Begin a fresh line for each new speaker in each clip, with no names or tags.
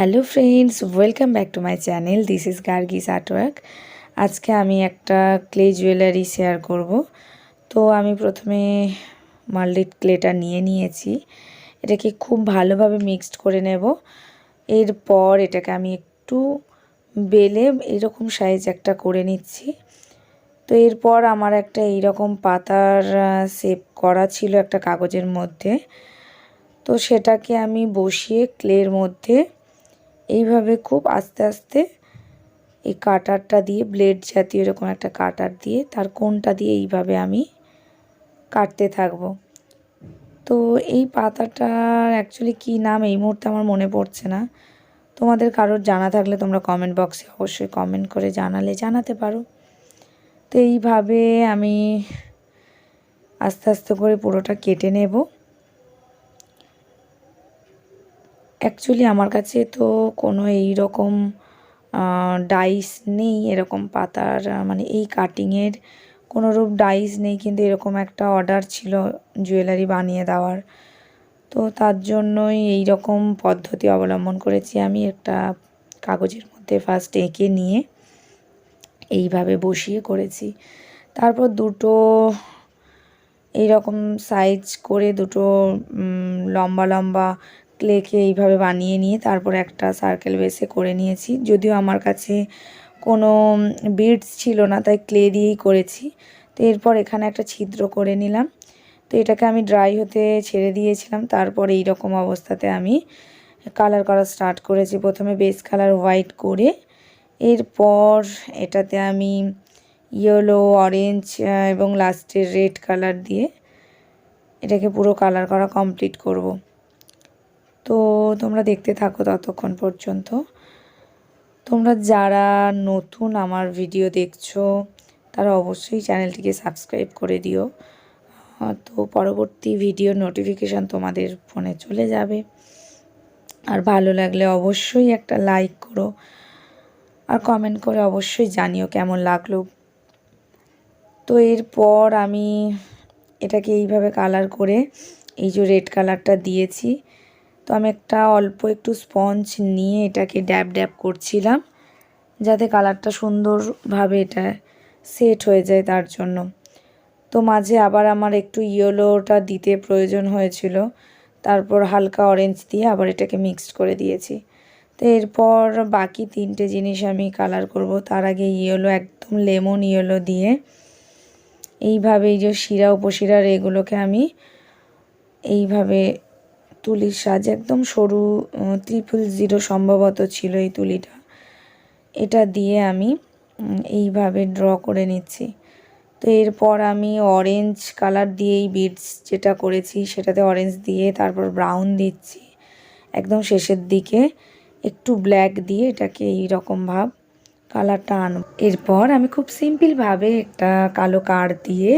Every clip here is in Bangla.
Hello friends, welcome back to my channel. This is Gargi's artwork. আজকে আমি একটা ক্লে জুয়েলারি শেয়ার করব। তো আমি প্রথমে মাল্ডিট ক্লেটা নিয়েছি। এটাকে খুব ভালোভাবে মিক্সড করে নেব। এরপর এটাকে আমি একটু বেলে এইরকম সাইজ একটা করে নিচ্ছি। তো এরপর আমার একটা এইরকম পাতার শেপ করা ছিল একটা কাগজের মধ্যে। তো সেটাকে আমি বসিয়ে ক্লের মধ্যে এইভাবে খুব আস্তে আস্তে এই কাটারটা দিয়ে, ব্লেড জাতীয় এরকম একটা কাটার দিয়ে তার কোণটা দিয়ে এইভাবে আমি কাটতে থাকবো। তো এই পাতাটার অ্যাকচুয়ালি কী নাম এই মুহূর্তে আমার মনে পড়ছে না। তোমাদের কারোর জানা থাকলে তোমরা কমেন্ট বক্সে অবশ্যই কমেন্ট করে জানাতে পারো। তো এইভাবে আমি আস্তে আস্তে করে পুরোটা কেটে নেব। অ্যাকচুয়ালি আমার কাছে তো কোনো এই রকম ডাইস নেই, এরকম পাতার মানে এই কাটিংয়ের কোনোরূপ ডাইস নেই, কিন্তু এরকম একটা অর্ডার ছিল জুয়েলারি বানিয়ে দেওয়ার। তো তার জন্যই এই রকম পদ্ধতি অবলম্বন করেছি। আমি একটা কাগজের মধ্যে ফার্স্ট এঁকে নিয়ে এইভাবে বসিয়ে করেছি। তারপর দুটো এইরকম সাইজ করে দুটো লম্বা লম্বা ক্লেকে এইভাবে বানিয়ে নিয়ে তারপর একটা সার্কেল বেসে করে নিয়েছি। যদিও আমার কাছে কোনো বিডস ছিল না, তাই ক্লে দিয়েই করেছি। তো এরপর এখানে একটা ছিদ্র করে নিলাম। তো এটাকে আমি ড্রাই হতে ছেড়ে দিয়েছিলাম। তারপর এই রকম অবস্থাতে আমি কালার করা স্টার্ট করেছি। প্রথমে বেস কালার হোয়াইট করে এরপর এটাতে আমি ইয়েলো, অরেঞ্জ এবং লাস্টে রেড কালার দিয়ে এটাকে পুরো কালার করা কমপ্লিট করব। তো তোমরা দেখতে থাকো ততক্ষণ পর্যন্ত। তোমরা যারা নতুন আমার ভিডিও দেখছো তারা অবশ্যই চ্যানেলটিকে সাবস্ক্রাইব করে দিও। তো পরবর্তী ভিডিওর নোটিফিকেশান তোমাদের ফোনে চলে যাবে। আর ভালো লাগলে অবশ্যই একটা লাইক করো আর কমেন্ট করে অবশ্যই জানিও কেমন লাগলো। তো এরপর আমি এটাকে এইভাবে কালার করে এই যে রেড কালারটা দিয়েছি। তো আমি একটা অল্প একটু স্পঞ্জ নিয়ে এটাকে ড্যাব ড্যাব করছিলাম যাতে কালারটা সুন্দরভাবে এটা সেট হয়ে যায় তার জন্য। তো মাঝে আবার আমার একটু ইয়েলোটা দিতে প্রয়োজন হয়েছিল, তারপর হালকা অরেঞ্জ দিয়ে আবার এটাকে মিক্সড করে দিয়েছি। তো এরপর বাকি তিনটে জিনিস আমি কালার করব। তার আগে ইয়েলো, একদম লেমন ইয়েলো দিয়ে এইভাবে এই যে শিরা উপশিরার এগুলোকে আমি এইভাবে তুলির সাহায্যে, একদম সরু 000 সম্ভবত ছিল এই তুলিটা, এটা দিয়ে আমি এইভাবে ড্র করে নিচ্ছি। তো এরপর আমি অরেঞ্জ কালার দিয়েই বিডস যেটা করেছি সেটাতে অরেঞ্জ দিয়ে তারপর ব্রাউন দিচ্ছি একদম শেষের দিকে, একটু ব্ল্যাক দিয়ে এটাকে এইরকম ভাব কালারটা আনব। এরপর আমি খুব সিম্পলভাবে একটা কালো কার্ড দিয়ে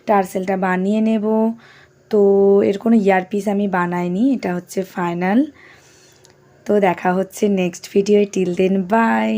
টার্সেলটা বানিয়ে নেব। তো এর কোনো ইয়ারপিস আমি বানাইনি, এটা হচ্ছে ফাইনাল। তো দেখা হচ্ছে next video. Till then by.